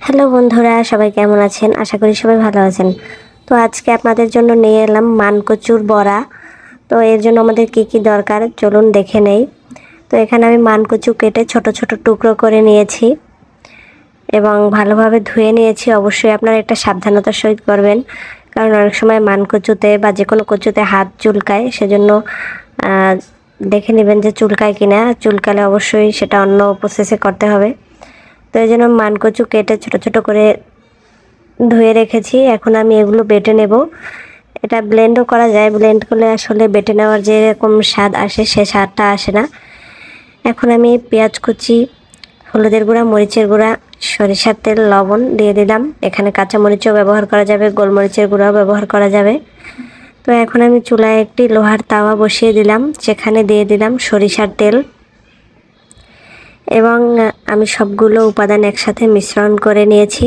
Hello বন্ধুরা, সবাই কেমন আছেন? আশা করি সবাই ভালো আছেন। তো আজকে আপনাদের জন্য নিয়ে এলাম মানকচুর বড়া। তো এর জন্য আমাদের কি কি দরকার চলুন দেখে নেই। তো এখানে আমি মানকচু কেটে ছোট ছোট টুকরো করে নিয়েছি এবং ভালোভাবে ধুয়ে নিয়েছি। অবশ্যই আপনারা একটা সাবধানতার সহিত করবেন, কারণ অনেক সময় মানকচুতে বা যে কোনো কচুতে হাত চুলকায়, সেজন্য দেখে নেবেন যে চুলকায় কিনা। চুলকালে অবশ্যই সেটা অন্য প্রসেসে করতে হবে। তো এই জন্য মানকচু কেটে ছোট ছোট করে ধুয়ে রেখেছি। এখন আমি এগুলো বেটে নেব। এটা ব্লেন্ডও করা যায়, ব্লেন্ড করলে আসলে বেটে নেওয়ার যেরকম স্বাদ আসে সে স্বাদটা আসে না। এখন আমি পেঁয়াজ কুচি, হলুদের গুঁড়া, মরিচের গুঁড়া, সরিষার তেল, লবণ দিয়ে দিলাম। এখানে কাঁচা মরিচও ব্যবহার করা যাবে, গোলমরিচের গুঁড়াও ব্যবহার করা যাবে। তো এখন আমি চুলায় একটি লোহার তাওয়া বসিয়ে দিলাম, সেখানে দিয়ে দিলাম সরিষার তেল এবং আমি সবগুলো উপাদান একসাথে মিশ্রণ করে নিয়েছি।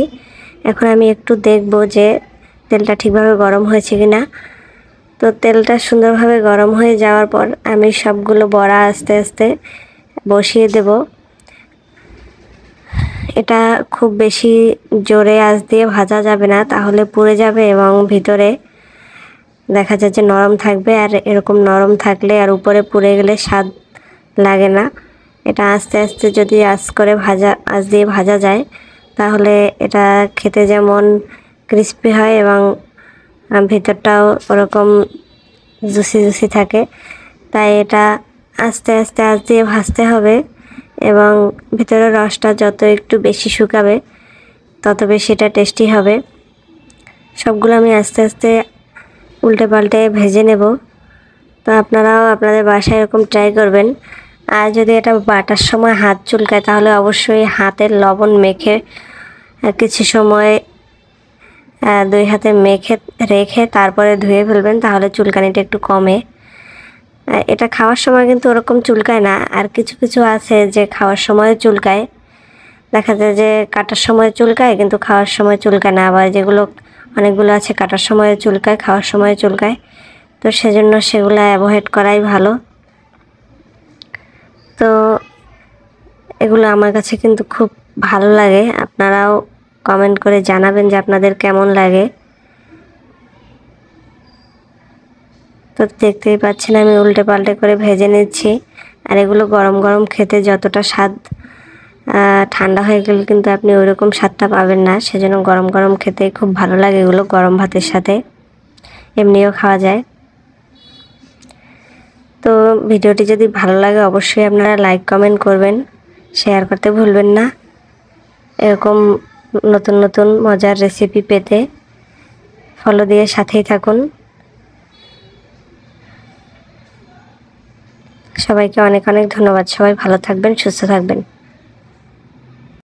এখন আমি একটু দেখব যে তেলটা ঠিকভাবে গরম হয়েছে কিনা। তো তেলটা সুন্দরভাবে গরম হয়ে যাওয়ার পর আমি সবগুলো বড়া আস্তে আস্তে বসিয়ে দেব। এটা খুব বেশি জোরে আঁচ দিয়ে ভাজা যাবে না, তাহলে পুড়ে যাবে এবং ভিতরে দেখা যায় যে নরম থাকবে। আর এরকম নরম থাকলে আর উপরে পুড়ে গেলে স্বাদ লাগে না। এটা আস্তে আস্তে যদি আঁচ দিয়ে ভাজা যায়, তাহলে এটা খেতে যেমন ক্রিস্পি হয় এবং ভিতরটাও ওরকম জুসি জুসি থাকে। তাই এটা আস্তে আস্তে আঁচ দিয়ে ভাজতে হবে এবং ভিতরের রসটা যত একটু বেশি শুকাবে তত বেশি এটা টেস্টি হবে। সবগুলো আমি আস্তে আস্তে উল্টে পাল্টে ভেজে নেব। তো আপনারাও আপনাদের বাসায় এরকম ট্রাই করবেন। আর যদি এটা বাটার সময় হাত চুলকায়, তাহলে অবশ্যই হাতের লবণ মেখে কিছু সময় 2 হাতে মেখে রেখে তারপরে ধুয়ে ফেলবেন, তাহলে চুলকানিটা একটু কমে। এটা খাওয়ার সময় কিন্তু ওরকম চুলকায় না। আর কিছু কিছু আছে যে খাওয়ার সময় চুলকায়, দেখা যায় যে কাটার সময় চুলকায় কিন্তু খাওয়ার সময় চুলকায় না। আবার যেগুলো অনেকগুলো আছে কাটার সময় চুলকায়, খাওয়ার সময় চুলকায়। তো সেজন্য সেগুলো অ্যাভয়েড করাই ভালো। তো এগুলো আমার কাছে কিন্তু খুব ভালো লাগে। আপনারাও কমেন্ট করে জানাবেন যে আপনাদের কেমন লাগে। তো দেখতেই পাচ্ছেন আমি উল্টে পাল্টে করে ভেজে নিচ্ছি। আর এগুলো গরম গরম খেতে যতটা স্বাদ, ঠান্ডা হয়ে গেলে কিন্তু আপনি ওইরকম স্বাদটা পাবেন না। সেজন্য গরম গরম খেতে খুব ভালো লাগে এগুলো, গরম ভাতের সাথে, এমনিও খাওয়া যায়। তো ভিডিওটি যদি ভালো লাগে অবশ্যই আপনারা লাইক কমেন্ট করবেন, শেয়ার করতে ভুলবেন না। এরকম নতুন নতুন মজার রেসিপি পেতে ফলো দিয়ে সাথেই থাকুন। সবাইকে অনেক অনেক ধন্যবাদ। সবাই ভালো থাকবেন, সুস্থ থাকবেন।